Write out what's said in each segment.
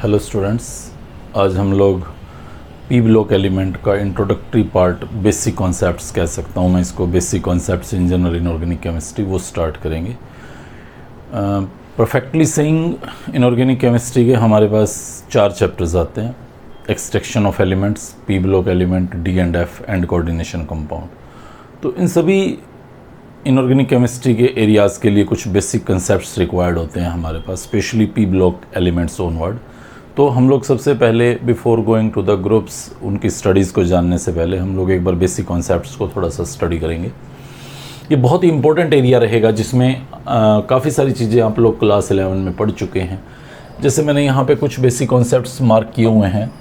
Hello students, आज हम लोग पी ब्लॉक एलिमेंट का इंट्रोडक्टरी पार्ट, बेसिक कॉन्सेप्ट्स कह सकता हूँ मैं इसको, basic concepts in general inorganic chemistry, वो स्टार्ट करेंगे। परफेक्टली सेइंग इनऑर्गेनिक केमिस्ट्री के हमारे पास 4 चैप्टर्स आते हैं। Extraction of elements, P block element, D and F and coordination compound. तो इन सभी इनऑर्गेनिक केमिस्ट्री के एरियाज़ के लिए कुछ बेसिक कंसेप्ट्स रिक्वायर्ड होते हैं हमारे पास, especially P block elements onward. तो हम लोग सबसे पहले before going to the groups, उनकी स्टडीज़ को जानने से पहले हम लोग एक बार बेसिक कॉन्सेप्ट्स को थोड़ा सा स्टडी करेंगे। ये बहुत ही इंपॉर्टेंट एरिया रहेगा जिसमें काफ़ी सारी चीज़ें आप लोग क्लास 11 में पढ़ चुके हैं। जैसे मैंने यहाँ पे कुछ बेसिक कॉन्सेप्ट्स मार्क किए हुए हैं: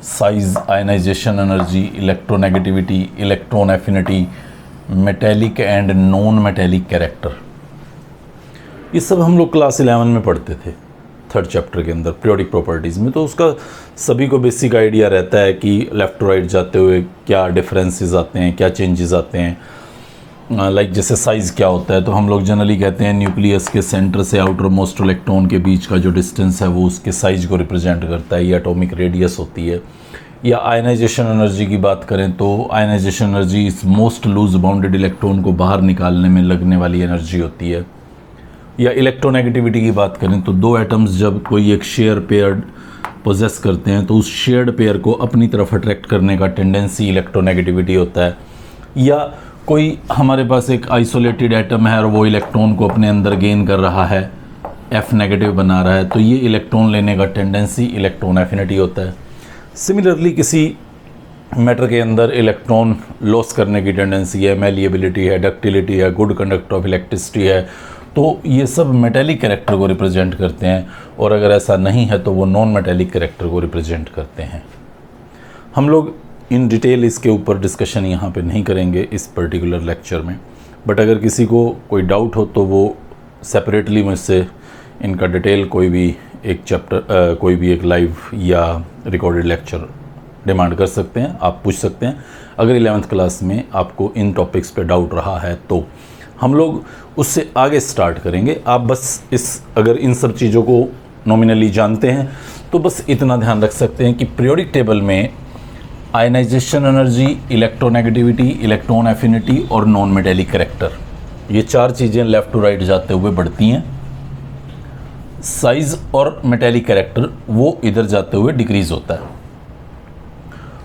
size, ionisation energy, electronegativity, electron affinity, metallic and non metallic character. ये सब हम लोग क्लास 11 में पढ़ते थे, 3rd चैप्टर के अंदर पीरियोडिक प्रॉपर्टीज़ में। तो उसका सभी को बेसिक आइडिया रहता है कि लेफ़्ट टू राइट जाते हुए क्या डिफरेंसेस आते हैं, क्या चेंजेस आते हैं। लाइक जैसे साइज़ क्या होता है, तो हम लोग जनरली कहते हैं न्यूक्लियस के सेंटर से आउटर मोस्ट इलेक्ट्रॉन के बीच का जो डिस्टेंस है वो उसके साइज़ को रिप्रेजेंट करता है, ये एटॉमिक रेडियस होती है। या आयनाइजेशन एनर्जी की बात करें तो आयनाइजेशन एनर्जी इस मोस्ट लूज बाउंडेड इलेक्ट्रॉन को बाहर निकालने में लगने वाली एनर्जी होती है। या इलेक्ट्रोनेगेटिविटी की बात करें तो 2 एटम्स जब कोई एक शेयर पेयर पोजेस करते हैं तो उस शेयर्ड पेयर को अपनी तरफ अट्रैक्ट करने का टेंडेंसी इलेक्ट्रोनेगेटिविटी होता है। या कोई हमारे पास एक आइसोलेटेड एटम है और वो इलेक्ट्रॉन को अपने अंदर गेन कर रहा है, F नेगेटिव बना रहा है, तो ये इलेक्ट्रॉन लेने का टेंडेंसी इलेक्ट्रॉन एफिनिटी होता है। सिमिलरली किसी मैटर के अंदर इलेक्ट्रॉन लॉस करने की टेंडेंसी है, मैलिएबिलिटी है, डक्टिलिटी है, गुड कंडक्टर ऑफ इलेक्ट्रिसिटी है, तो ये सब मेटेलिक कैरेक्टर को रिप्रेजेंट करते हैं। और अगर ऐसा नहीं है तो वो नॉन मेटेलिक कैरेक्टर को रिप्रेजेंट करते हैं। हम लोग इन डिटेल इसके ऊपर डिस्कशन यहाँ पे नहीं करेंगे इस पर्टिकुलर लेक्चर में, बट अगर किसी को कोई डाउट हो तो वो सेपरेटली मुझसे इनका डिटेल कोई भी एक चैप्टर, कोई भी एक लाइव या रिकॉर्डेड लेक्चर डिमांड कर सकते हैं, आप पूछ सकते हैं। अगर 11th क्लास में आपको इन टॉपिक्स पे डाउट रहा है तो हम लोग उससे आगे स्टार्ट करेंगे। आप बस अगर इन सब चीज़ों को नॉमिनली जानते हैं तो बस इतना ध्यान रख सकते हैं कि पीरियोडिक टेबल में ionisation energy, electronegativity, electron affinity और नॉन मेटेलिक कैरेक्टर, ये 4 चीज़ें लेफ़्ट टू राइट जाते हुए बढ़ती हैं। साइज और मेटेलिक कैरेक्टर वो इधर जाते हुए डिक्रीज होता है।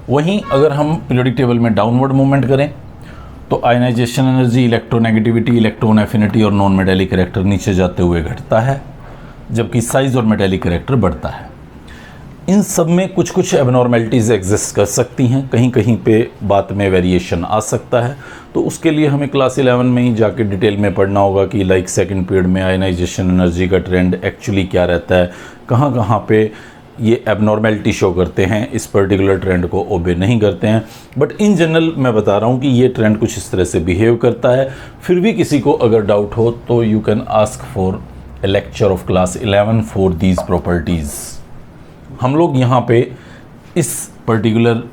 वहीं अगर हम पीरियोडिक टेबल में डाउनवर्ड मूवमेंट करें तो ionisation energy, electronegativity, electron affinity और नॉन मेटेलिक कैरेक्टर नीचे जाते हुए घटता है, जबकि साइज और मेटेलिक कैरेक्टर बढ़ता है। इन सब में कुछ कुछ एबनॉर्मेलिटीज़ एग्जिस्ट कर सकती हैं, कहीं कहीं पे बात में वेरिएशन आ सकता है। तो उसके लिए हमें क्लास 11 में ही जाके डिटेल में पढ़ना होगा कि लाइक सेकंड पीरियड में आयनाइजेशन एनर्जी का ट्रेंड एक्चुअली क्या रहता है, कहाँ कहाँ पे ये एबनॉर्मेलिटी शो करते हैं, इस पर्टिकुलर ट्रेंड को ओबे नहीं करते हैं। बट इन जनरल मैं बता रहा हूँ कि ये ट्रेंड कुछ इस तरह से बिहेव करता है। फिर भी किसी को अगर डाउट हो तो you can ask for a lecture of class 11 for these properties. हम लोग यहाँ पे इस पर्टिकुलर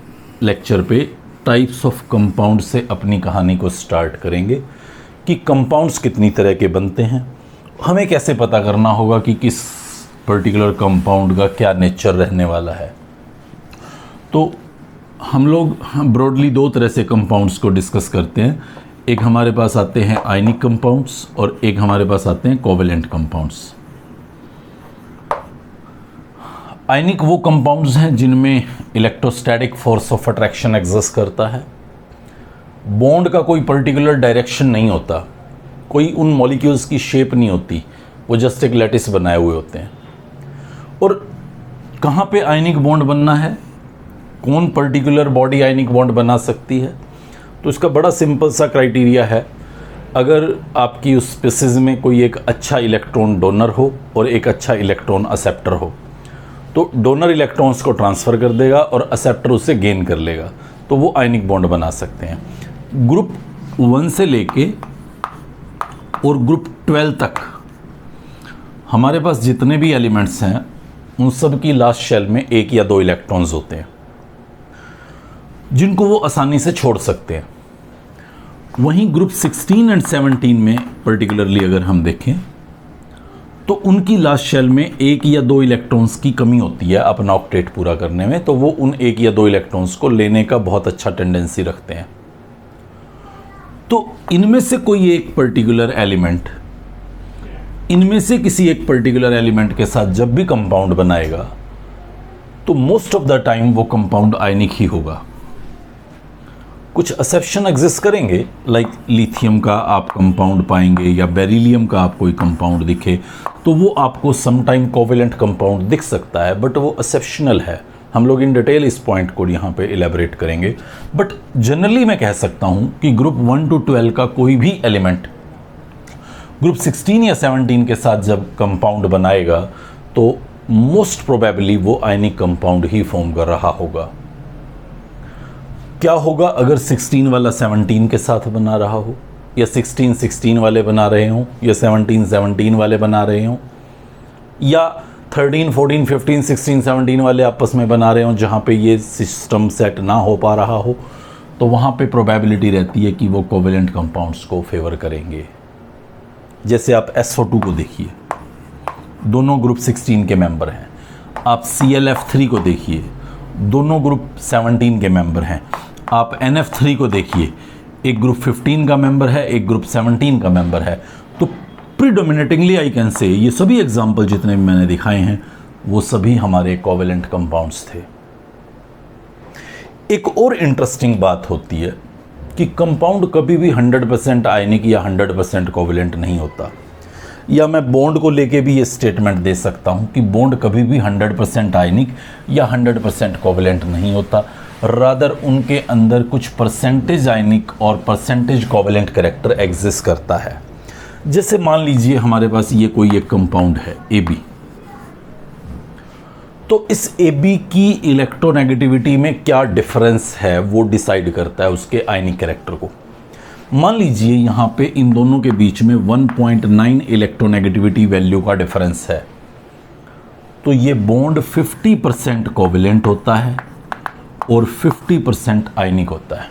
लेक्चर पे टाइप्स ऑफ कंपाउंड से अपनी कहानी को स्टार्ट करेंगे कि कंपाउंड्स कितनी तरह के बनते हैं, हमें कैसे पता करना होगा कि किस पर्टिकुलर कंपाउंड का क्या नेचर रहने वाला है। तो हम लोग ब्रॉडली 2 तरह से कंपाउंड्स को डिस्कस करते हैं। एक हमारे पास आते हैं आयनिक कंपाउंड्स और एक हमारे पास आते हैं कोवेलेंट कंपाउंड्स। आयनिक वो कंपाउंड्स हैं जिनमें electrostatic force of attraction exist करता है। बॉन्ड का कोई पर्टिकुलर डायरेक्शन नहीं होता, कोई उन मॉलिक्यूल्स की शेप नहीं होती, वो जस्ट एक लैटिस बनाए हुए होते हैं। और कहाँ पे आयनिक बॉन्ड बनना है, कौन पर्टिकुलर बॉडी आयनिक बॉन्ड बना सकती है, तो इसका बड़ा सिंपल सा क्राइटेरिया है। अगर आपकी उस स्पीशीज में कोई एक अच्छा इलेक्ट्रॉन डोनर हो और एक अच्छा इलेक्ट्रॉन एक्सेप्टर हो, तो डोनर इलेक्ट्रॉन्स को ट्रांसफ़र कर देगा और एक्सेप्टर उसे गेन कर लेगा, तो वो आयनिक बॉन्ड बना सकते हैं। ग्रुप 1 से लेके और ग्रुप 12 तक हमारे पास जितने भी एलिमेंट्स हैं उन सब की लास्ट शेल में 1 या 2 इलेक्ट्रॉन्स होते हैं जिनको वो आसानी से छोड़ सकते हैं। वहीं ग्रुप 16 एंड 17 में पर्टिकुलरली अगर हम देखें तो उनकी लास्ट शेल में एक या दो इलेक्ट्रॉन्स की कमी होती है अपना ऑक्टेट पूरा करने में, तो वो उन एक या दो इलेक्ट्रॉन्स को लेने का बहुत अच्छा टेंडेंसी रखते हैं। तो इनमें से कोई एक पर्टिकुलर एलिमेंट, इनमें से किसी एक पर्टिकुलर एलिमेंट के साथ जब भी कंपाउंड बनाएगा तो मोस्ट ऑफ द टाइम वो कंपाउंड आयनिक ही होगा। कुछ एक्सेप्शन एग्जिस्ट करेंगे, लाइक लिथियम का आप कंपाउंड पाएंगे या बेरिलियम का आप कोई कंपाउंड दिखे तो वो आपको समटाइम कोवेलेंट कंपाउंड दिख सकता है, बट वो एक्सेप्शनल है। हम लोग इन डिटेल इस पॉइंट को यहाँ पे इलेबोरेट करेंगे। बट जनरली मैं कह सकता हूँ कि ग्रुप 1 to 12 का कोई भी एलिमेंट ग्रुप 16 या 17 के साथ जब कंपाउंड बनाएगा तो मोस्ट प्रोबेबली वो आयनिक कंपाउंड ही फॉर्म कर रहा होगा। क्या होगा अगर 16 वाला 17 के साथ बना रहा हो, या 16 वाले बना रहे हों, या 17 वाले बना रहे हों, या 13, 14, 15, 16, 17 वाले आपस में बना रहे हों, जहाँ पे ये सिस्टम सेट ना हो पा रहा हो, तो वहाँ पे प्रोबेबिलिटी रहती है कि वो कोवेलेंट कंपाउंड्स को फेवर करेंगे। जैसे आप SO2 को देखिए, दोनों ग्रुप 16 के मेंबर हैं। आप ClF3 को देखिए, दोनों ग्रुप 17 के मेंबर हैं। आप NF3 को देखिए, एक ग्रुप 15 का मेंबर है, एक ग्रुप 17 का मेंबर है। तो प्रीडोमिनेटिंगली आई कैन से ये सभी एग्जाम्पल जितने भी मैंने दिखाए हैं वो सभी हमारे कोवेलेंट कंपाउंड्स थे। एक और इंटरेस्टिंग बात होती है कि कंपाउंड कभी भी 100% आयनिक या 100% कोवेलेंट नहीं होता। या मैं बॉन्ड को लेके भी ये स्टेटमेंट दे सकता हूँ कि बॉन्ड कभी भी 100% आयनिक या 100% कोवेलेंट नहीं होता। रादर उनके अंदर कुछ परसेंटेज आयनिक और परसेंटेज कोवेलेंट कैरेक्टर एग्जिस्ट करता है। जैसे मान लीजिए हमारे पास ये कोई एक कंपाउंड है AB, तो इस AB की इलेक्ट्रोनेगेटिविटी में क्या डिफरेंस है वो डिसाइड करता है उसके आयनिक कैरेक्टर को। मान लीजिए यहाँ पे इन दोनों के बीच में 1.9 इलेक्ट्रोनेगेटिविटी वैल्यू का डिफरेंस है, तो ये बॉन्ड 50% कोवेलेंट होता है और 50% आयनिक होता है।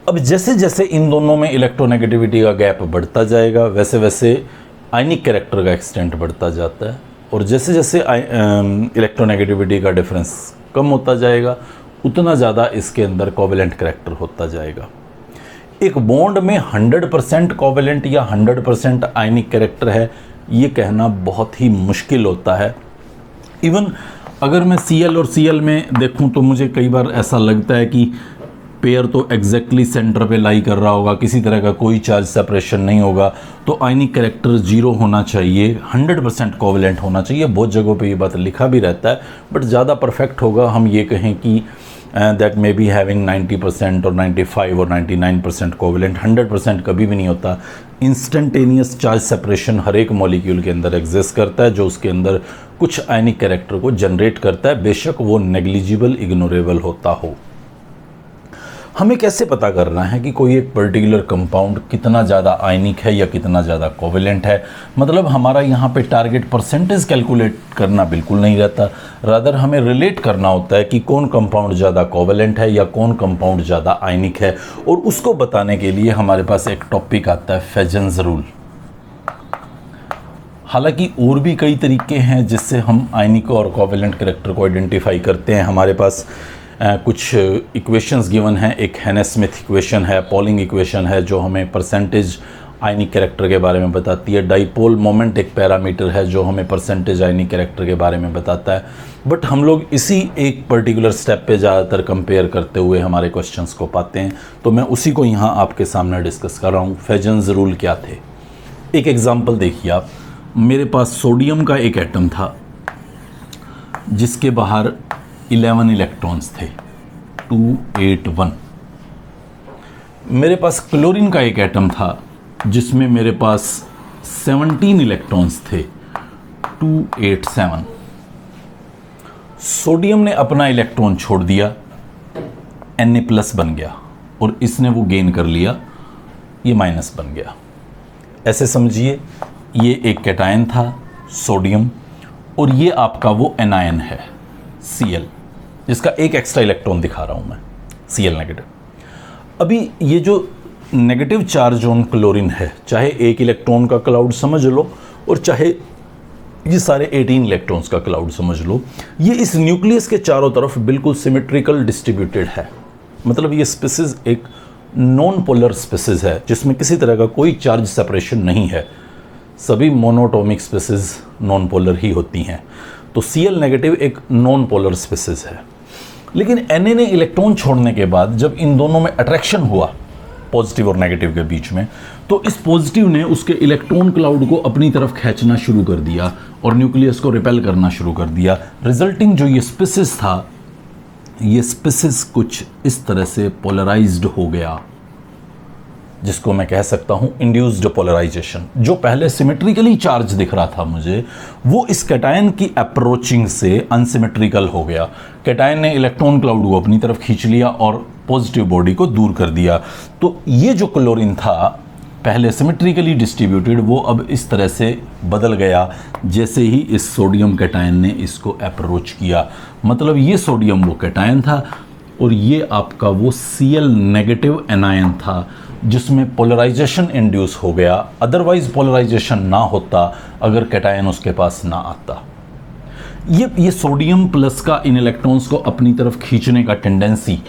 अब जैसे जैसे इन दोनों में इलेक्ट्रोनेगेटिविटी का गैप बढ़ता जाएगा वैसे वैसे आयनिक कैरेक्टर का एक्सटेंट बढ़ता जाता है, और जैसे जैसे इलेक्ट्रोनेगेटिविटी का डिफरेंस कम होता जाएगा उतना ज़्यादा इसके अंदर कोवेलेंट कैरेक्टर होता जाएगा। एक बॉन्ड में 100% कोवेलेंट या 100% आयनिक कैरेक्टर है ये कहना बहुत ही मुश्किल होता है। इवन अगर मैं Cl और Cl में देखूं तो मुझे कई बार ऐसा लगता है कि पेयर तो एग्जैक्टली सेंटर पे लाई कर रहा होगा, किसी तरह का कोई चार्ज सेपरेशन नहीं होगा, तो आयनिक कैरेक्टर 0 होना चाहिए, 100% कोवेलेंट होना चाहिए। बहुत जगहों पे ये बात लिखा भी रहता है, बट ज़्यादा परफेक्ट होगा हम ये कहें कि दैट मे बी हैविंग 90% और 95 और 99% कोवेलेंट। 100% कभी भी नहीं होता। इंस्टेंटेनियस चार्ज सेपरेशन हर एक मॉलिक्यूल के अंदर एग्जिस्ट करता है जो उसके अंदर कुछ आयनिक कैरेक्टर को जनरेट करता है, बेशक वो नेग्लिजिबल इग्नोरेबल होता हो। हमें कैसे पता करना है कि कोई एक पर्टिकुलर कंपाउंड कितना ज़्यादा आयनिक है या कितना ज़्यादा कोवेलेंट है? मतलब हमारा यहाँ पे टारगेट परसेंटेज कैलकुलेट करना बिल्कुल नहीं रहता, रादर हमें रिलेट करना होता है कि कौन कंपाउंड ज़्यादा कोवेलेंट है या कौन कंपाउंड ज़्यादा आयनिक है। और उसको बताने के लिए हमारे पास एक टॉपिक आता है फेजन्स रूल। हालांकि और भी कई तरीके हैं जिससे हम आयनिक और कोवेलेंट कैरेक्टर को आइडेंटिफाई करते हैं। हमारे पास कुछ इक्वेशंस गिवन हैं। एक हैनेस-स्मिथ इक्वेशन है, पॉलिंग इक्वेशन है जो हमें परसेंटेज आयनिक कैरेक्टर के बारे में बताती है। डाइपोल मोमेंट एक पैरामीटर है जो हमें परसेंटेज आयनिक कैरेक्टर के बारे में बताता है। बट हम लोग इसी एक पर्टिकुलर स्टेप पे ज़्यादातर कंपेयर करते हुए हमारे क्वेश्चंस को पाते हैं, तो मैं उसी को यहाँ आपके सामने डिस्कस कर रहा हूँ। फेजन्स रूल क्या थे? एक एग्जाम्पल देखिए आप। मेरे पास सोडियम का एक एटम था जिसके बाहर 11 इलेक्ट्रॉन्स थे, 281। मेरे पास क्लोरीन का एक एटम था जिसमें मेरे पास 17 इलेक्ट्रॉन्स थे, 287। सोडियम ने अपना इलेक्ट्रॉन छोड़ दिया, Na+ बन गया, और इसने वो गेन कर लिया, ये माइनस बन गया। ऐसे समझिए ये एक कैटायन था सोडियम, और ये आपका वो एनायन है Cl, जिसका एक एक्स्ट्रा इलेक्ट्रॉन दिखा रहा हूं मैं, Cl नेगेटिव। अभी ये जो नेगेटिव चार्ज ऑन क्लोरीन है, चाहे एक इलेक्ट्रॉन का क्लाउड समझ लो, और चाहे ये सारे 18 इलेक्ट्रॉन्स का क्लाउड समझ लो, ये इस न्यूक्लियस के चारों तरफ बिल्कुल सिमेट्रिकल डिस्ट्रीब्यूटेड है। मतलब ये स्पीसीज एक नॉन पोलर स्पीसीज है जिसमें किसी तरह का कोई चार्ज सेपरेशन नहीं है। सभी मोनोटॉमिक स्पीसीज नॉन पोलर ही होती हैं। तो Cl नेगेटिव एक नॉन पोलर स्पीसीज है। लेकिन Na ने इलेक्ट्रॉन छोड़ने के बाद जब इन दोनों में अट्रैक्शन हुआ पॉजिटिव और नेगेटिव के बीच में, तो इस पॉजिटिव ने उसके इलेक्ट्रॉन क्लाउड को अपनी तरफ खींचना शुरू कर दिया और न्यूक्लियस को रिपेल करना शुरू कर दिया। रिजल्टिंग जो ये स्पीसीज था, ये स्पीसीज कुछ इस तरह से पोलराइज्ड हो गया, जिसको मैं कह सकता हूं इंड्यूस्ड पोलराइजेशन। जो पहले सिमेट्रिकली चार्ज दिख रहा था मुझे, वो इस कैटायन की अप्रोचिंग से अनसिमेट्रिकल हो गया। कैटायन ने इलेक्ट्रॉन क्लाउड को अपनी तरफ खींच लिया और पॉजिटिव बॉडी को दूर कर दिया। तो ये जो क्लोरीन था पहले सिमेट्रिकली डिस्ट्रीब्यूटेड, वो अब इस तरह से बदल गया जैसे ही इस सोडियम कैटायन ने इसको अप्रोच किया। मतलब ये सोडियम वो कैटायन था और ये आपका वो Cl नेगेटिव एनायन था जिसमें पोलराइजेशन इंड्यूस हो गया। अदरवाइज पोलराइजेशन ना होता अगर कैटायन उसके पास ना आता। ये सोडियम प्लस का इन इलेक्ट्रॉन्स को अपनी तरफ खींचने का टेंडेंसी,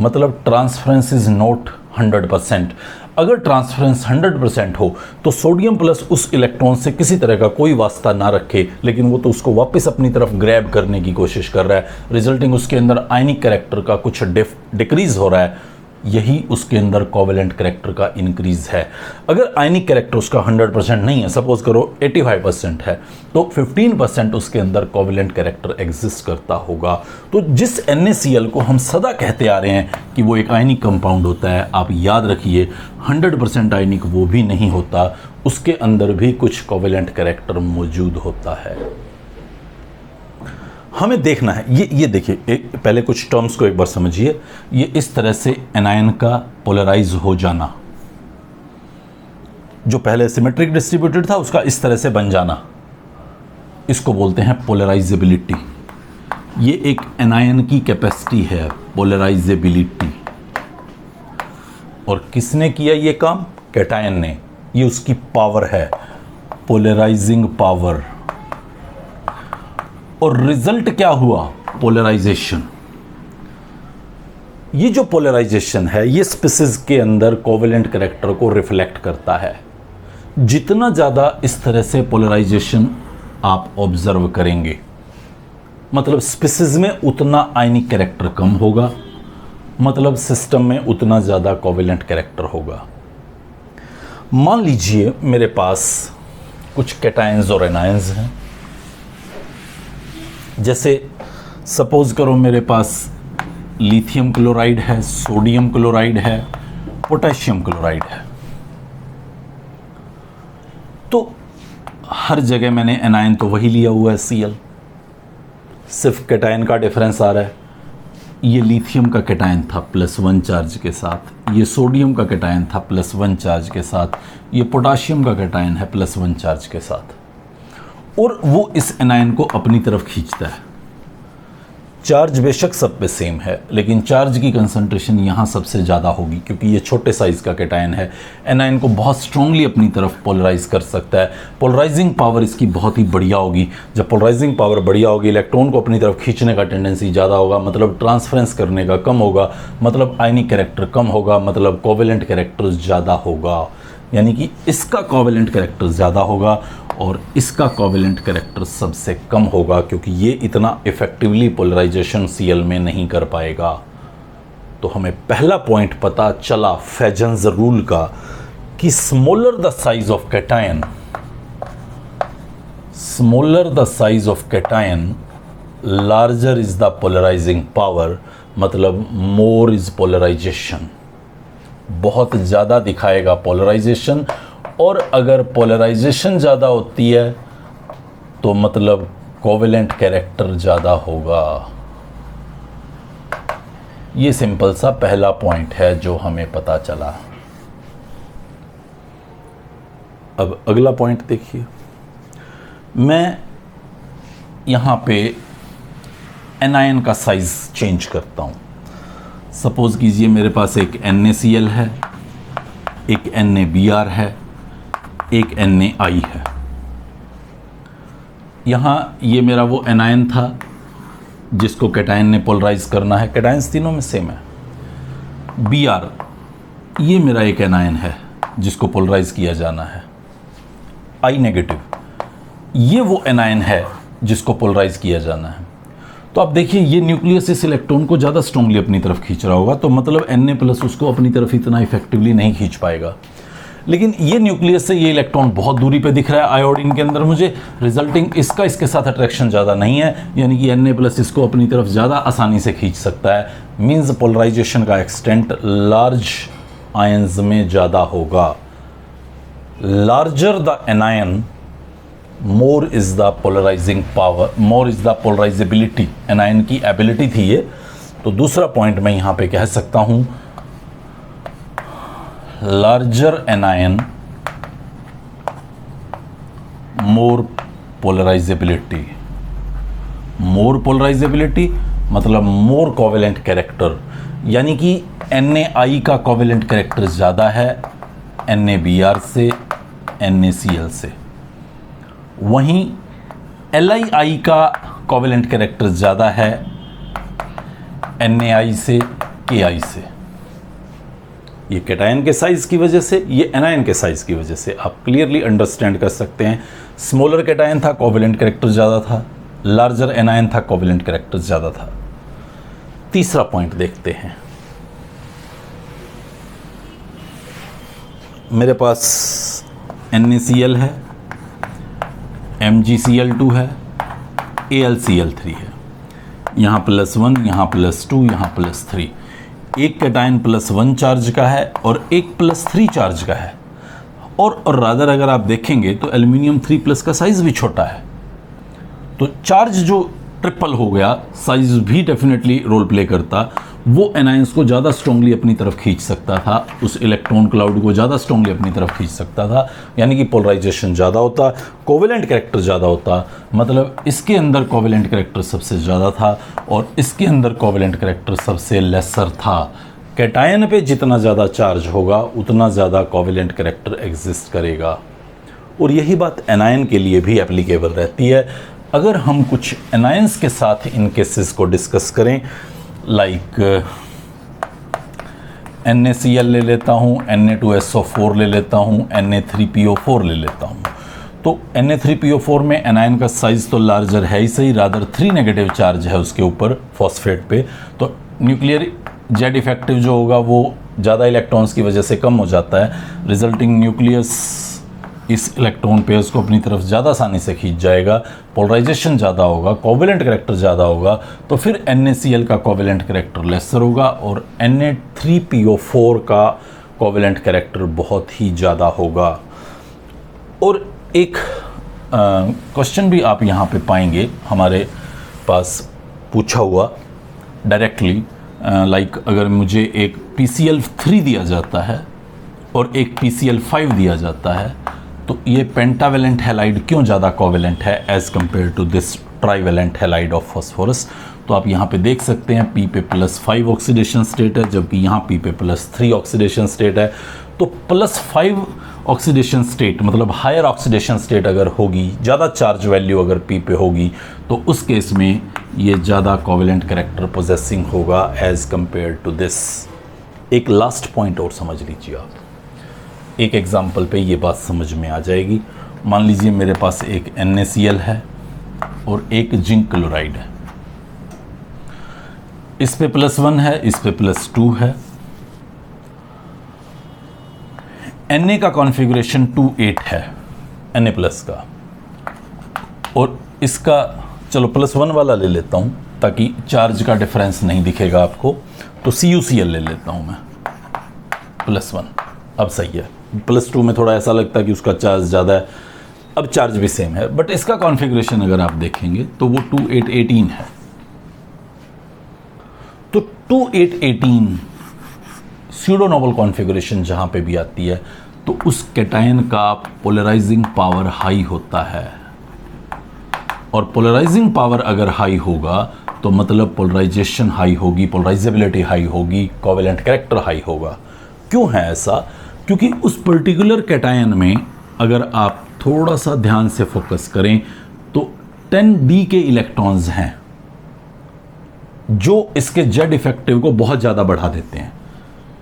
मतलब ट्रांसफरेंस इज नॉट 100%। अगर ट्रांसफरेंस 100% हो तो सोडियम प्लस उस इलेक्ट्रॉन से किसी तरह का कोई वास्ता ना रखे, लेकिन वो तो उसको वापस अपनी तरफ ग्रैब करने की कोशिश कर रहा है। रिजल्टिंग उसके अंदर आयनिक कैरेक्टर का कुछ डिक्रीज हो रहा है। यही उसके अंदर कोवेलेंट कैरेक्टर का इंक्रीज है। अगर आयनिक कैरेक्टर उसका 100% नहीं है, सपोज करो 85% है, तो 15% उसके अंदर कोवेलेंट कैरेक्टर एग्जिस्ट करता होगा। तो जिस NaCl को हम सदा कहते आ रहे हैं कि वो एक आयनिक कंपाउंड होता है, आप याद रखिए 100% आयनिक वो भी नहीं होता, उसके अंदर भी कुछ कोवेलेंट कैरेक्टर मौजूद होता है। हमें देखना है। ये देखिए, पहले कुछ टर्म्स को एक बार समझिए। ये इस तरह से एनायन का पोलराइज हो जाना, जो पहले सिमेट्रिक डिस्ट्रीब्यूटेड था उसका इस तरह से बन जाना, इसको बोलते हैं पोलराइजेबिलिटी। ये एक एनायन की कैपेसिटी है, पोलराइजेबिलिटी। और किसने किया ये काम? कैटायन ने। ये उसकी पावर है, पोलराइजिंग पावर। और रिजल्ट क्या हुआ? पोलराइजेशन। ये जो पोलराइजेशन है, ये स्पीसीज के अंदर कोवेलेंट कैरेक्टर को रिफ्लेक्ट करता है। जितना ज़्यादा इस तरह से पोलराइजेशन आप ऑब्जर्व करेंगे, मतलब स्पीसीज में उतना आयनिक कैरेक्टर कम होगा, मतलब सिस्टम में उतना ज़्यादा कोवेलेंट कैरेक्टर होगा। मान लीजिए मेरे पास कुछ कैटायंस और एनायंस हैं। जैसे सपोज करो मेरे पास लिथियम क्लोराइड है, सोडियम क्लोराइड है, पोटेशियम क्लोराइड है। तो हर जगह मैंने एनायन तो वही लिया हुआ है Cl, सिर्फ कैटायन का डिफरेंस आ रहा है। ये लिथियम का कैटायन था +1 चार्ज के साथ, ये सोडियम का कैटायन था +1 चार्ज के साथ, ये पोटेशियम का कैटायन है +1 चार्ज के साथ। और वो इस एनायन को अपनी तरफ खींचता है। चार्ज बेशक सब पे सेम है, लेकिन चार्ज की कंसंट्रेशन यहाँ सबसे ज़्यादा होगी क्योंकि ये छोटे साइज़ का कैटायन है। एनायन को बहुत स्ट्रांगली अपनी तरफ पोलराइज कर सकता है। पोलराइजिंग पावर इसकी बहुत ही बढ़िया होगी। जब पोलराइजिंग पावर बढ़िया होगी, इलेक्ट्रॉन को अपनी तरफ खींचने का टेंडेंसी ज़्यादा होगा, मतलब ट्रांसफरेंस करने का कम होगा, मतलब आयनिक कैरेक्टर कम होगा, मतलब कोवेलेंट कैरेक्टर ज़्यादा होगा। यानी कि इसका कोवेलेंट कैरेक्टर ज़्यादा होगा और इसका कोवेलेंट कैरेक्टर सबसे कम होगा, क्योंकि ये इतना इफेक्टिवली पोलराइजेशन Cl में नहीं कर पाएगा। तो हमें पहला पॉइंट पता चला फेजन्स रूल का कि smaller the size of cation, smaller the size of cation larger is the polarising power, मतलब मोर इज पोलराइजेशन। बहुत ज़्यादा दिखाएगा पोलराइजेशन, और अगर पोलराइजेशन ज़्यादा होती है तो मतलब कोवेलेंट कैरेक्टर ज़्यादा होगा। ये सिंपल सा पहला पॉइंट है जो हमें पता चला। अब अगला पॉइंट देखिए। मैं यहाँ पे एनायन का साइज चेंज करता हूँ। सपोज कीजिए मेरे पास एक NaCl है, एक NaBr है, एक NaI है। यहाँ ये मेरा वो एनायन था जिसको कैटायन ने पोलराइज करना है, कैटायंस तीनों में सेम है। Br ये मेरा एक एनायन है जिसको पोलराइज किया जाना है। I नेगेटिव ये वो एनायन है जिसको पोलराइज किया जाना है। तो आप देखिए ये न्यूक्लियस इस इलेक्ट्रॉन को ज़्यादा स्ट्रांगली अपनी तरफ खींच रहा होगा, तो मतलब Na+ उसको अपनी तरफ इतना इफेक्टिवली नहीं खींच पाएगा। लेकिन ये न्यूक्लियस से ये इलेक्ट्रॉन बहुत दूरी पे दिख रहा है आयोडीन के अंदर मुझे, रिजल्टिंग इसका इसके साथ अट्रैक्शन ज़्यादा नहीं है, यानी कि Na+ इसको अपनी तरफ ज़्यादा आसानी से खींच सकता है। मीन्स पोलराइजेशन का एक्सटेंट लार्ज आयंस में ज़्यादा होगा। Larger the anion more is the polarising power, more is the polarisability. Anion की एबिलिटी थी ये। तो दूसरा पॉइंट मैं यहाँ पे कह सकता हूँ, larger anion more polarizability, more polarizability मतलब more covalent character, यानी कि NaI का covalent character ज़्यादा है NaBr से NaCl से, वहीं LiI का covalent character ज़्यादा है NaI से Ki से। ये कैटायन के साइज की वजह से, ये एनायन के साइज की वजह से आप क्लियरली अंडरस्टैंड कर सकते हैं। स्मॉलर कैटायन था, कोवेलेंट कैरेक्टर ज़्यादा था, लार्जर एनायन था, कोवेलेंट कैरेक्टर ज़्यादा था। तीसरा पॉइंट देखते हैं। मेरे पास NaCl है, MgCl2 है, AlCl3 है, यहाँ +1, यहाँ +2, यहाँ +3। एक कैटायन +1 चार्ज का है और एक +3 चार्ज का है, और रादर अगर आप देखेंगे तो एल्यूमिनियम 3+ का साइज भी छोटा है। तो चार्ज जो ट्रिपल हो गया, साइज भी डेफिनेटली रोल प्ले करता, वो एनायंस को ज़्यादा स्ट्रांगली अपनी तरफ खींच सकता था, उस इलेक्ट्रॉन क्लाउड को ज़्यादा स्ट्रांगली अपनी तरफ खींच सकता था, यानी कि पोलराइजेशन ज़्यादा होता, कोवेलेंट कैरेक्टर ज़्यादा होता। मतलब इसके अंदर कोवेलेंट कैरेक्टर सबसे ज़्यादा था और इसके अंदर कोवेलेंट कैरेक्टर सबसे लेसर था। कैटायन पे जितना ज़्यादा चार्ज होगा उतना ज़्यादा कोवेलेंट कैरेक्टर एग्जिस्ट करेगा, और यही बात एनायन के लिए भी एप्लीकेबल रहती है। अगर हम कुछ एनायंस के साथ इन केसेस को डिस्कस करें, लाइक NaCl ले लेता हूँ, Na2SO4 ले लेता हूँ, Na3PO4 ले लेता हूँ। तो Na3PO4 में एनायन का साइज तो लार्जर है ही सही, रादर 3 नेगेटिव चार्ज है उसके ऊपर फॉस्फेट पे, तो न्यूक्लियर जेड इफेक्टिव जो होगा वो ज़्यादा इलेक्ट्रॉन्स की वजह से कम हो जाता है, रिजल्टिंग न्यूक्लियस इस इलेक्ट्रॉन पेयर्स को अपनी तरफ ज़्यादा आसानी से खींच जाएगा, पोलराइजेशन ज़्यादा होगा, कोवेलेंट कैरेक्टर ज़्यादा होगा, तो फिर NaCl का कोवेलेंट कैरेक्टर लेसर होगा और Na3PO4 का कोवेलेंट कैरेक्टर बहुत ही ज़्यादा होगा। और एक क्वेश्चन भी आप यहाँ पे पाएंगे हमारे पास पूछा हुआ डायरेक्टली, लाइक अगर मुझे एक PCl3 दिया जाता है और एक PCl5 दिया जाता है, तो ये पेंटावेलेंट हैलाइड क्यों ज़्यादा कोवेलेंट है as compare to this trivalent halide of phosphorus. तो आप यहाँ पे देख सकते हैं P पे +5 ऑक्सीडेशन स्टेट है, जबकि यहाँ P पे +3 ऑक्सीडेशन स्टेट है। तो +5 ऑक्सीडेशन स्टेट मतलब हायर ऑक्सीडेशन स्टेट अगर होगी, ज़्यादा चार्ज वैल्यू अगर P पे होगी, तो उस केस में ये ज़्यादा कोवेलेंट कैरेक्टर पोजेसिंग होगा एज़ कम्पेयर टू दिस। एक लास्ट पॉइंट और समझ लीजिए आप, एक एग्जाम्पल पे ये बात समझ में आ जाएगी। मान लीजिए मेरे पास एक NaCl है और एक जिंक क्लोराइड है, इस पे +1 है, इस पे +2 है। Na का कॉन्फ़िगरेशन 2,8 है Na+ का, और इसका चलो +1 वाला ले लेता हूँ ताकि चार्ज का डिफरेंस नहीं दिखेगा आपको, तो CuCl ले लेता हूँ मैं +1। अब सही है, +2 में थोड़ा ऐसा लगता है कि उसका चार्ज ज़्यादा है, अब चार्ज भी सेम है, बट इसका कॉन्फ़िगरेशन अगर आप देखेंगे तो वो 2,8,18 है। तो 2,8,18 स्यूडो नोबल कॉन्फ़िगरेशन जहाँ पे भी आती है, तो उस कैटायन का पोलराइजिंग पावर हाई होता है, और पोलराइजिंग पावर अगर हाई होगा तो मतलब पोलराइजेशन हाई होगी, पोलराइजेबिलिटी हाई होगी, कोवेलेंट कैरेक्टर हाई होगा। क्यों है ऐसा? क्योंकि उस पर्टिकुलर कैटायन में अगर आप थोड़ा सा ध्यान से फोकस करें तो 10d के इलेक्ट्रॉन्स हैं जो इसके जेड इफेक्टिव को बहुत ज़्यादा बढ़ा देते हैं।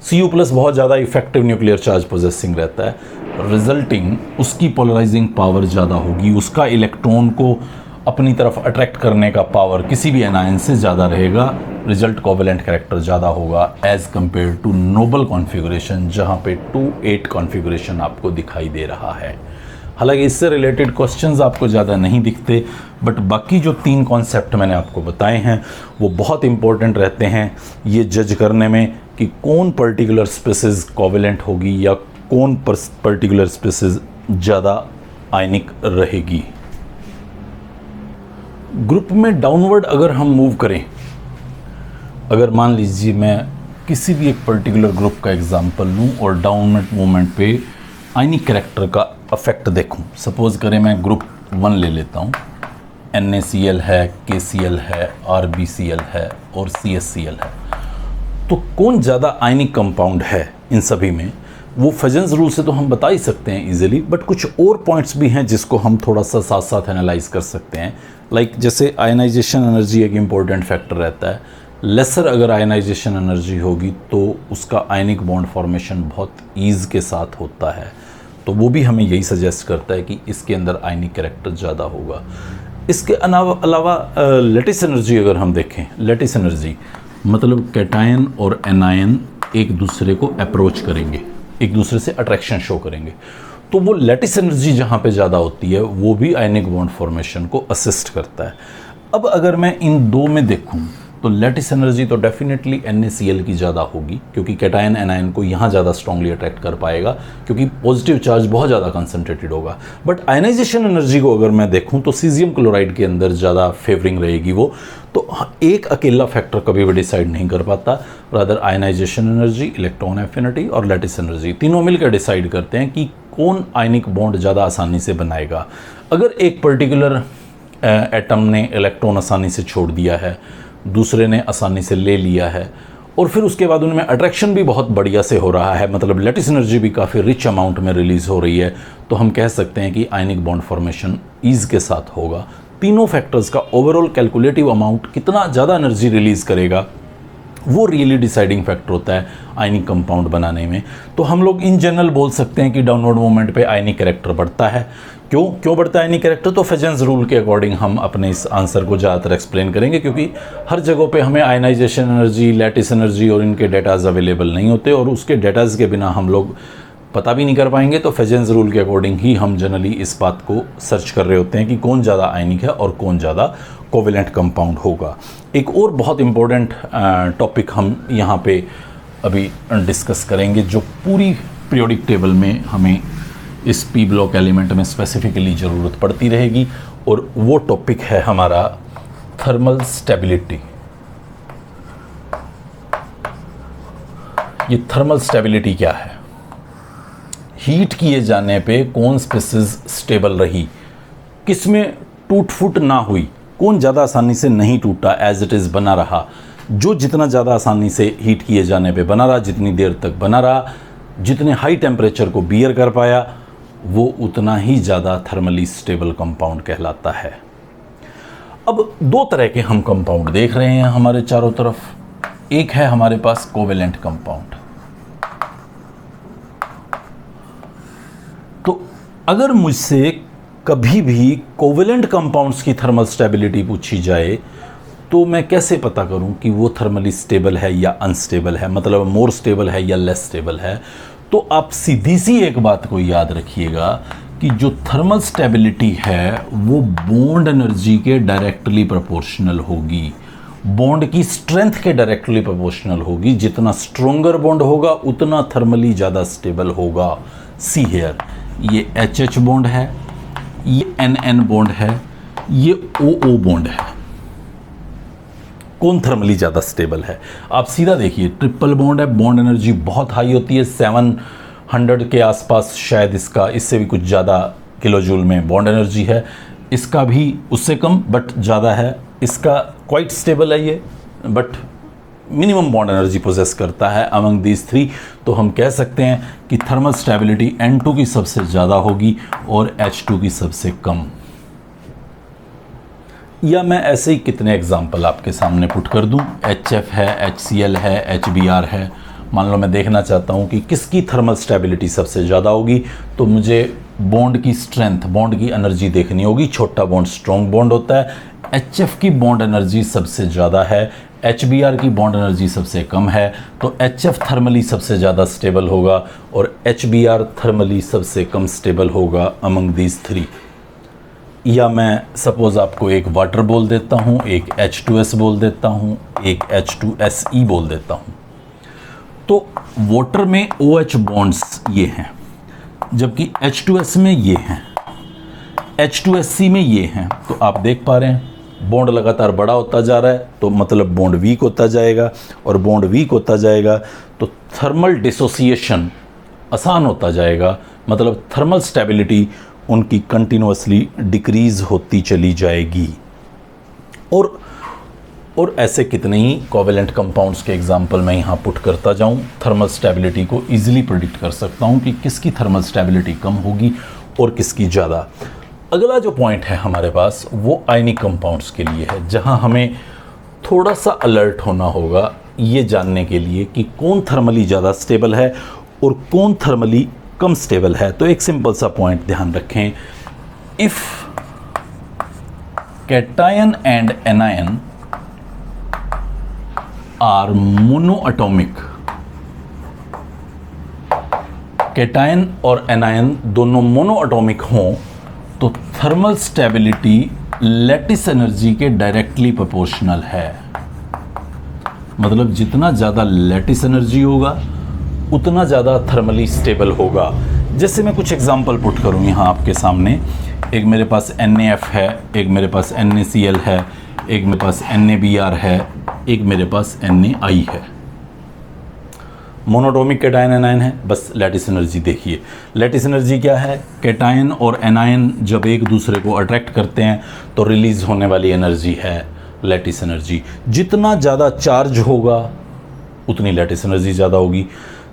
Cu+ बहुत ज़्यादा इफेक्टिव न्यूक्लियर चार्ज पोजेसिंग रहता है, रिजल्टिंग उसकी पोलराइजिंग पावर ज़्यादा होगी, उसका इलेक्ट्रॉन को अपनी तरफ अट्रैक्ट करने का पावर किसी भी एनायन से ज़्यादा रहेगा, रिजल्ट कोवेलेंट कैरेक्टर ज़्यादा होगा as compare to noble configuration जहाँ पे 2-8 कॉन्फ़िगरेशन आपको दिखाई दे रहा है। हालांकि इससे रिलेटेड क्वेश्चंस आपको ज़्यादा नहीं दिखते, बट बाकी जो 3 कॉन्सेप्ट मैंने आपको बताए हैं वो बहुत इंपॉर्टेंट रहते हैं ये जज करने में कि कौन पर्टिकुलर स्पीसीज कोवेलेंट होगी या कौन पर्टिकुलर स्पीसीज ज़्यादा आयनिक रहेगी। ग्रुप में डाउनवर्ड अगर हम मूव करें, अगर मान लीजिए मैं किसी भी एक पर्टिकुलर ग्रुप का एग्जांपल लूं और डाउनवर्ड मूवमेंट पे आयनिक कैरेक्टर का अफेक्ट देखूं, सपोज करें मैं ग्रुप 1 ले लेता हूं, NaCl है, KCl है, RbCl है और CsCl है, तो कौन ज़्यादा आयनिक कंपाउंड है इन सभी में, वो फजन्स रूल से तो हम बता ही सकते हैं इजीली, बट कुछ और पॉइंट्स भी हैं जिसको हम थोड़ा सा साथ साथ एनालाइज कर सकते हैं। लाइक जैसे आयनाइजेशन एनर्जी एक इम्पॉर्टेंट फैक्टर रहता है, लेसर अगर आयनाइजेशन एनर्जी होगी तो उसका आयनिक बॉन्ड फॉर्मेशन बहुत ईज़ के साथ होता है, तो वो भी हमें यही सजेस्ट करता है कि इसके अंदर आयनिक कैरेक्टर ज़्यादा होगा। इसके अलावा लैटिस एनर्जी अगर हम देखें, लैटिस एनर्जी मतलब कैटायन और एनायन एक दूसरे को अप्रोच करेंगे, एक दूसरे से अट्रैक्शन शो करेंगे, तो वो लैटिस एनर्जी जहाँ पे ज़्यादा होती है वो भी आयनिक बॉन्ड फॉर्मेशन को असिस्ट करता है। अब अगर मैं इन दो में देखूँ तो लैटिस एनर्जी तो डेफिनेटली NaCl की ज़्यादा होगी, क्योंकि कैटायन एनायन को यहाँ ज़्यादा स्ट्रांगली अट्रैक्ट कर पाएगा क्योंकि पॉजिटिव चार्ज बहुत ज़्यादा कंसंट्रेटेड होगा। बट आयनाइजेशन एनर्जी को अगर मैं देखूँ तो सीजियम क्लोराइड के अंदर ज़्यादा फेवरिंग रहेगी वो, तो एक अकेला फैक्टर कभी भी डिसाइड नहीं कर पाता, rather ionisation energy, electron affinity और लैटिस एनर्जी तीनों मिलकर डिसाइड करते हैं कि कौन आयनिक बॉन्ड ज़्यादा आसानी से बनाएगा। अगर एक पर्टिकुलर एटम ने इलेक्ट्रॉन आसानी से छोड़ दिया है, दूसरे ने आसानी से ले लिया है और फिर उसके बाद उनमें अट्रैक्शन भी बहुत बढ़िया से हो रहा है, मतलब लैटिस एनर्जी भी काफ़ी रिच अमाउंट में रिलीज़ हो रही है, तो हम कह सकते हैं कि आयनिक बॉन्ड फॉर्मेशन ईज़ के साथ होगा। तीनों फैक्टर्स का ओवरऑल कैलकुलेटिव अमाउंट कितना ज़्यादा एनर्जी रिलीज़ करेगा वो रियली डिसाइडिंग फैक्टर होता है आयनिक कंपाउंड बनाने में। तो हम लोग इन जनरल बोल सकते हैं कि डाउनवर्ड मूवमेंट पे आयनिक कैरेक्टर बढ़ता है। क्यों बढ़ता है आयनिक कैरेक्टर, तो फेजेंस रूल के अकॉर्डिंग हम अपने इस आंसर को ज़्यादातर एक्सप्लेन करेंगे, क्योंकि हर जगह पे हमें आयनाइजेशन एनर्जी, लैटिस एनर्जी और इनके डेटाज अवेलेबल नहीं होते और उसके डेटाज के बिना हम लोग पता भी नहीं कर पाएंगे। तो फेजेंस रूल के अकॉर्डिंग ही हम जनरली इस बात को सर्च कर रहे होते हैं कि कौन ज़्यादा आयनिक है और कौन ज़्यादा कोवेलेंट कंपाउंड होगा। एक और बहुत इंपॉर्टेंट टॉपिक हम यहाँ पे अभी डिस्कस करेंगे जो पूरी पीरियोडिक टेबल में हमें इस पी ब्लॉक एलिमेंट में स्पेसिफिकली ज़रूरत पड़ती रहेगी, और वो टॉपिक है हमारा थर्मल स्टेबिलिटी। ये थर्मल स्टेबिलिटी क्या है? हीट किए जाने पे कौन स्पीसीज स्टेबल रही, किसमें टूट फूट ना हुई, कौन ज़्यादा आसानी से नहीं टूटा, एज इट इज़ बना रहा। जो जितना ज़्यादा आसानी से हीट किए जाने पे बना रहा, जितनी देर तक बना रहा, जितने हाई टेम्परेचर को बियर कर पाया, वो उतना ही ज़्यादा थर्मली स्टेबल कंपाउंड कहलाता है। अब दो तरह के हम कंपाउंड देख रहे हैं हमारे चारों तरफ। एक है हमारे पास कोवेलेंट कंपाउंड। तो अगर मुझसे कभी भी कोवेलेंट कंपाउंड्स की थर्मल स्टेबिलिटी पूछी जाए तो मैं कैसे पता करूं कि वो थर्मली स्टेबल है या अनस्टेबल है, मतलब मोर स्टेबल है या लेस स्टेबल है। तो आप सीधी सी एक बात को याद रखिएगा कि जो थर्मल स्टेबिलिटी है वो बॉन्ड एनर्जी के डायरेक्टली प्रोपोर्शनल होगी, बॉन्ड की स्ट्रेंथ के डायरेक्टली प्रोपोर्शनल होगी। जितना स्ट्रोंगर बॉन्ड होगा उतना थर्मली ज़्यादा स्टेबल होगा। सी हेयर, ये HH बॉन्ड है, ये NN बॉन्ड है, ये OO बॉन्ड है। कौन थर्मली ज़्यादा स्टेबल है? आप सीधा देखिए, ट्रिपल बॉन्ड है, बॉन्ड एनर्जी बहुत हाई होती है, 700 के आसपास शायद, इसका इससे भी कुछ ज़्यादा किलो जूल में बॉन्ड एनर्जी है। इसका भी उससे कम बट ज़्यादा है। इसका क्वाइट स्टेबल है ये, but minimum bond energy possess करता है अमंग दीज थ्री। तो हम कह सकते हैं कि थर्मल स्टेबिलिटी N2 की सबसे ज़्यादा होगी और H2 की सबसे कम। या मैं ऐसे ही कितने एग्जाम्पल आपके सामने पुट कर दूं। HF है, HCl है, HBr है। मान लो मैं देखना चाहता हूं कि किसकी थर्मल स्टेबिलिटी सबसे ज़्यादा होगी, तो मुझे बॉन्ड की स्ट्रेंथ, बॉन्ड की एनर्जी देखनी होगी। छोटा बॉन्ड स्ट्रॉन्ग बॉन्ड होता है, HF की बॉन्ड एनर्जी सबसे ज़्यादा है, HBr की बॉन्ड एनर्जी सबसे कम है, तो HF थर्मली सबसे ज़्यादा स्टेबल होगा और HBr थर्मली सबसे कम स्टेबल होगा अमंग दीज थ्री। या मैं सपोज़ आपको एक वाटर बोल देता हूँ, एक H2S बोल देता हूँ, एक H2SE बोल देता हूँ। तो वाटर में OH बॉन्ड्स ये हैं, जबकि H2S में ये हैं, H2SC में ये हैं। तो आप देख पा रहे हैं बॉन्ड लगातार बड़ा होता जा रहा है, तो मतलब बॉन्ड वीक होता जाएगा, और बॉन्ड वीक होता जाएगा तो थर्मल डिसोसिएशन आसान होता जाएगा, मतलब थर्मल स्टेबिलिटी उनकी कंटिन्यूअसली डिक्रीज़ होती चली जाएगी। और ऐसे कितने ही कोवेलेंट कंपाउंड्स के एग्जांपल मैं यहाँ पुट करता जाऊँ, थर्मल स्टेबिलिटी को इजीली प्रेडिक्ट कर सकता हूँ कि किसकी थर्मल स्टेबिलिटी कम होगी और किसकी ज़्यादा। अगला जो पॉइंट है हमारे पास वो आयनिक कंपाउंड्स के लिए है, जहाँ हमें थोड़ा सा अलर्ट होना होगा ये जानने के लिए कि कौन थर्मली ज़्यादा स्टेबल है और कौन थर्मली कम स्टेबल है। तो एक सिंपल सा पॉइंट ध्यान रखें, if cation and anion are monoatomic, cation और एनायन दोनों मोनोएटॉमिक हों तो थर्मल स्टेबिलिटी लैटिस एनर्जी के डायरेक्टली प्रोपोर्शनल है। मतलब जितना ज़्यादा लैटिस एनर्जी होगा उतना ज़्यादा थर्मली स्टेबल होगा। जैसे मैं कुछ एग्जांपल पुट करूँ यहाँ आपके सामने, एक मेरे पास NaF है, एक मेरे पास NaCl है, एक मेरे पास NaBr है, एक मेरे पास NaI है। मोनोटॉमिक कैटायन एनायन है, बस लैटिस एनर्जी देखिए। लैटिस एनर्जी क्या है? कैटायन और एनायन जब एक दूसरे को अट्रैक्ट करते हैं तो रिलीज होने वाली एनर्जी है लैटिस एनर्जी। जितना ज़्यादा चार्ज होगा उतनी लैटिस एनर्जी ज़्यादा होगी।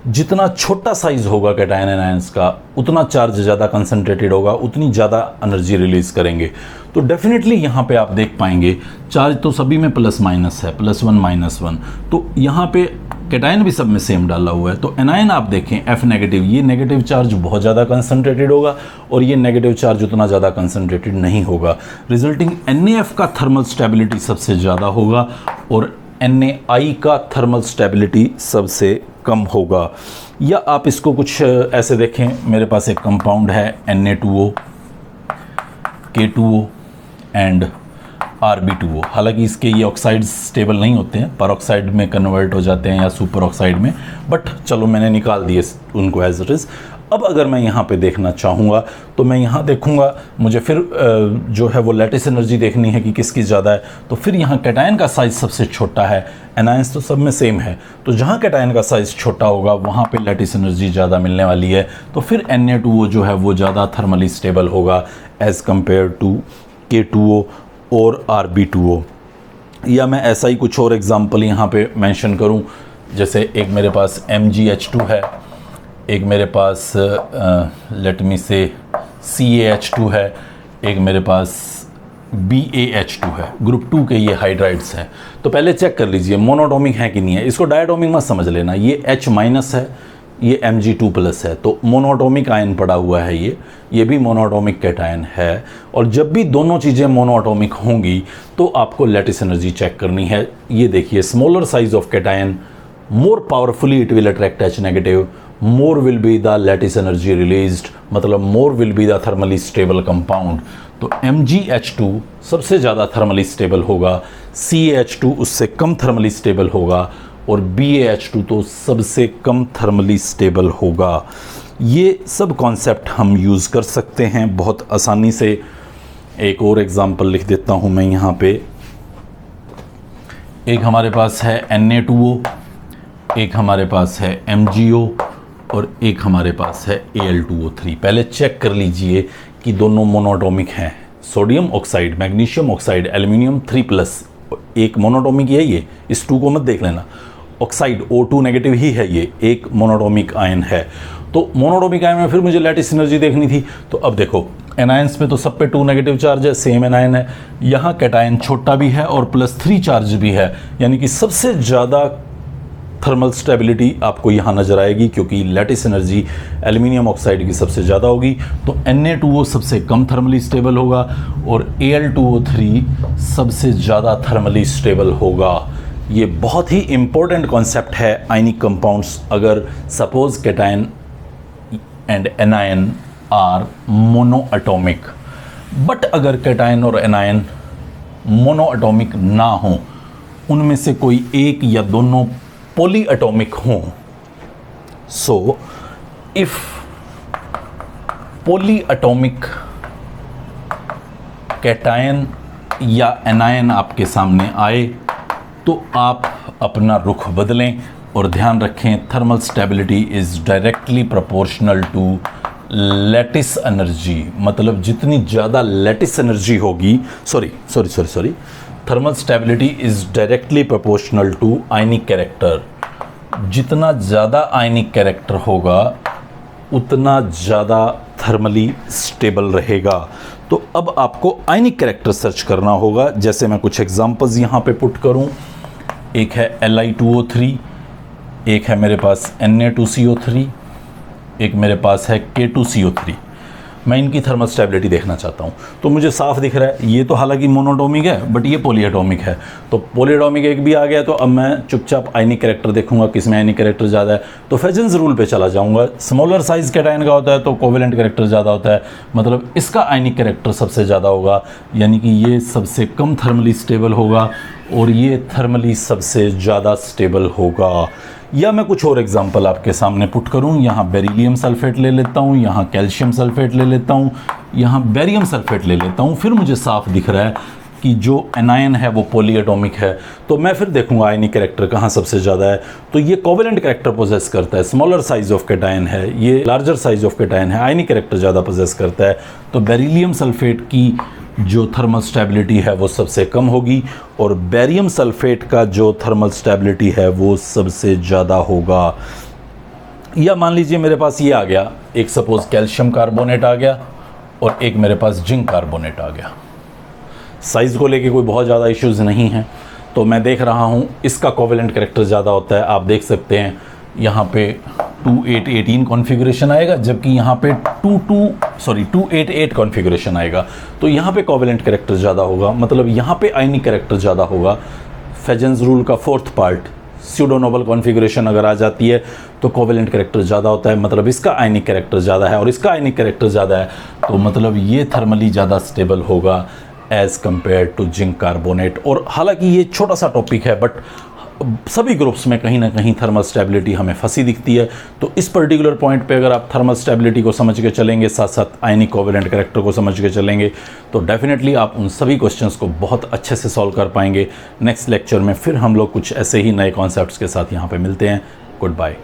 जितना छोटा साइज होगा कैटायन एनायंस का उतना चार्ज ज़्यादा कंसंट्रेटेड होगा, उतनी ज़्यादा एनर्जी रिलीज करेंगे। तो डेफिनेटली यहाँ पे आप देख पाएंगे चार्ज तो सभी में प्लस माइनस है, +1 -1, तो यहाँ पे कैटायन भी सब में सेम डाला हुआ है। तो एनायन आप देखें F नेगेटिव, ये नेगेटिव चार्ज बहुत ज़्यादा कंसंट्रेटेड होगा और ये नेगेटिव चार्ज उतना ज़्यादा कंसंट्रेटेड नहीं होगा, रिजल्टिंग NaF का थर्मल स्टेबिलिटी सबसे ज़्यादा होगा और NaI का थर्मल स्टेबिलिटी सबसे कम होगा। या आप इसको कुछ ऐसे देखें, मेरे पास एक कंपाउंड है Na2O, K2O एंड Rb2O। हालांकि इसके ये ऑक्साइड्स स्टेबल नहीं होते हैं, परऑक्साइड में कन्वर्ट हो जाते हैं या सुपर ऑक्साइड में, बट चलो मैंने निकाल दिए उनको एज इट इज़। अब अगर मैं यहाँ पे देखना चाहूँगा तो मैं यहाँ देखूँगा, मुझे फिर जो है वो लैटिस एनर्जी देखनी है कि किसकी ज़्यादा है। तो फिर यहाँ कैटायन का साइज़ सबसे छोटा है, एनायंस तो सब में सेम है, तो जहाँ कैटायन का साइज़ छोटा होगा वहाँ पे लैटिस एनर्जी ज़्यादा मिलने वाली है। तो फिर Na2O जो है वो ज़्यादा थर्मली स्टेबल होगा एज़ कम्पेयर टू K2O और Rb2O। या मैं ऐसा ही कुछ और एग्जाम्पल यहाँ पे मेंशन करूँ, जैसे एक मेरे पास MgH2 है, एक मेरे पास लेट मी से CaH2 है, एक मेरे पास BaH2 है। ग्रुप 2 के ये हाइड्राइड्स हैं। तो पहले चेक कर लीजिए मोनोटॉमिक है कि नहीं है। इसको डायटोमिक मत समझ लेना, ये H- है, ये Mg2+ है, तो मोनोटॉमिक आयन पड़ा हुआ है, ये भी मोनोटॉमिक कैटायन है। और जब भी दोनों चीज़ें मोनोटॉमिक होंगी तो आपको लैटिस एनर्जी चेक करनी है। ये देखिए, smaller size of cation more powerfully it will attract H negative, more will be the lattice energy released, मतलब more will be the thermally stable compound। तो MgH2 सबसे ज़्यादा थर्मली स्टेबल होगा, CaH2 उससे कम थर्मली स्टेबल होगा और BaH2 तो सबसे कम थर्मली स्टेबल होगा। ये सब कॉन्सेप्ट हम यूज़ कर सकते हैं बहुत आसानी से। एक और एग्जांपल लिख देता हूँ मैं यहाँ पे। एक हमारे पास है Na2O, एक हमारे पास है MgO और एक हमारे पास है Al2O3। पहले चेक कर लीजिए कि दोनों मोनोटॉमिक हैं। Sodium oxide, magnesium oxide, aluminium 3+, एक मोनोटॉमिक है ये, इस 2 को मत देख लेना। ऑक्साइड O2 नेगेटिव ही है, ये एक मोनोटॉमिक आयन है। तो मोनोटॉमिक आयन में फिर मुझे लैटिस एनर्जी देखनी थी। तो अब देखो, एनायंस पे तो सब पे 2 नेगेटिव चार्ज है, सेम एनायन है। यहाँ कैटायन छोटा भी है और +3 चार्ज भी है, यानी कि सबसे ज़्यादा थर्मल स्टेबिलिटी आपको यहाँ नज़र आएगी, क्योंकि लैटिस एनर्जी एल्यूमिनियम ऑक्साइड की सबसे ज़्यादा होगी। तो Na2O सबसे कम थर्मली स्टेबल होगा और Al2O3 सबसे ज़्यादा थर्मली स्टेबल होगा। ये बहुत ही इम्पोर्टेंट कॉन्सेप्ट है आयनिक कंपाउंड्स। अगर suppose cation and anion are mono atomic, but अगर कैटायन और एनायन मोनो एटॉमिक ना हो, उनमें से कोई एक या दोनों पोली एटॉमिक हों, so if poly atomic cation या एनायन आपके सामने आए तो आप अपना रुख बदलें और ध्यान रखें thermal stability is directly proportional to lattice energy. मतलब जितनी ज़्यादा लैटिस एनर्जी होगी, sorry, thermal stability is directly proportional to ionic character. जितना ज़्यादा आयनिक कैरेक्टर होगा उतना ज़्यादा थर्मली स्टेबल रहेगा। तो अब आपको आयनिक कैरेक्टर सर्च करना होगा। जैसे मैं कुछ एग्जांपल्स यहाँ पे पुट करूँ, एक है Li2O3, एक है मेरे पास Na2CO3, एक मेरे पास है K2CO3। मैं इनकी थर्मल स्टेबिलिटी देखना चाहता हूँ। तो मुझे साफ दिख रहा है, ये तो हालांकि मोनोटॉमिक है बट ये पॉलीएटॉमिक है। तो पॉलीएटॉमिक एक भी आ गया तो अब मैं चुपचाप आयनिक कैरेक्टर देखूंगा किस में आयनिक कैरेक्टर ज़्यादा है। तो फेजन्स रूल पे चला जाऊंगा। स्मॉलर साइज कैटायन का होता है तो कोवेलेंट कैरेक्टर ज़्यादा होता है, मतलब इसका आयनिक कैरेक्टर सबसे ज़्यादा होगा, यानी कि ये सबसे कम थर्मली स्टेबल होगा और ये थर्मली सबसे ज़्यादा स्टेबल होगा। या मैं कुछ और एग्जांपल आपके सामने पुट करूं, यहाँ बेरिलियम सल्फेट ले लेता हूँ, यहाँ कैल्शियम सल्फेट ले लेता हूँ, यहाँ बेरियम सल्फेट ले लेता हूँ। फिर मुझे साफ दिख रहा है कि जो एनायन है वो पॉलीएटॉमिक है। तो मैं फिर देखूंगा आयनिक कैरेक्टर कहाँ सबसे ज़्यादा है। तो ये कोवेलेंट कैरेक्टर पोजेस करता है, स्मॉलर साइज ऑफ कैटायन है, ये लार्जर साइज ऑफ कैटायन है, आयनिक कैरेक्टर ज़्यादा पोजेस करता है। तो बेरिलियम सल्फेट की जो थर्मल स्टेबिलिटी है वो सबसे कम होगी और बेरियम सल्फेट का जो थर्मल स्टेबिलिटी है वो सबसे ज़्यादा होगा। या मान लीजिए मेरे पास ये आ गया, एक सपोज कैल्शियम कार्बोनेट आ गया और एक मेरे पास जिंक कार्बोनेट आ गया। साइज़ को लेके कोई बहुत ज़्यादा इश्यूज़ नहीं है। तो मैं देख रहा हूँ इसका कोवेलेंट कैरेक्टर ज़्यादा होता है। आप देख सकते हैं यहाँ पे 2818 कॉन्फ़िगरेशन आएगा, जबकि यहाँ पे 2888 कॉन्फ़िगरेशन आएगा। तो यहाँ पे कोवेलेंट कैरेक्टर ज़्यादा होगा, मतलब यहाँ पे आयनिक कैरेक्टर ज़्यादा होगा। फेजन्स रूल का 4th part, pseudo Nobel configuration अगर आ जाती है तो कोवेलेंट कैरेक्टर ज़्यादा होता है, मतलब इसका आयनिक कैरेक्टर ज़्यादा है और इसका आयनिक कैरेक्टर ज़्यादा है, तो मतलब ये थर्मली ज़्यादा स्टेबल होगा as compare to zinc carbonate. और हालांकि ये छोटा सा टॉपिक है बट सभी ग्रुप्स में कहीं ना कहीं थर्मल स्टेबिलिटी हमें फंसी दिखती है। तो इस पर्टिकुलर पॉइंट पे अगर आप थर्मल स्टेबिलिटी को समझ के चलेंगे, साथ साथ आयनिक कोवेलेंट कैरेक्टर को समझ के चलेंगे, तो डेफिनेटली आप उन सभी क्वेश्चंस को बहुत अच्छे से सॉल्व कर पाएंगे। नेक्स्ट लेक्चर में फिर हम लोग कुछ ऐसे ही नए कॉन्सेप्ट्स के साथ यहाँ पे मिलते हैं। Good bye.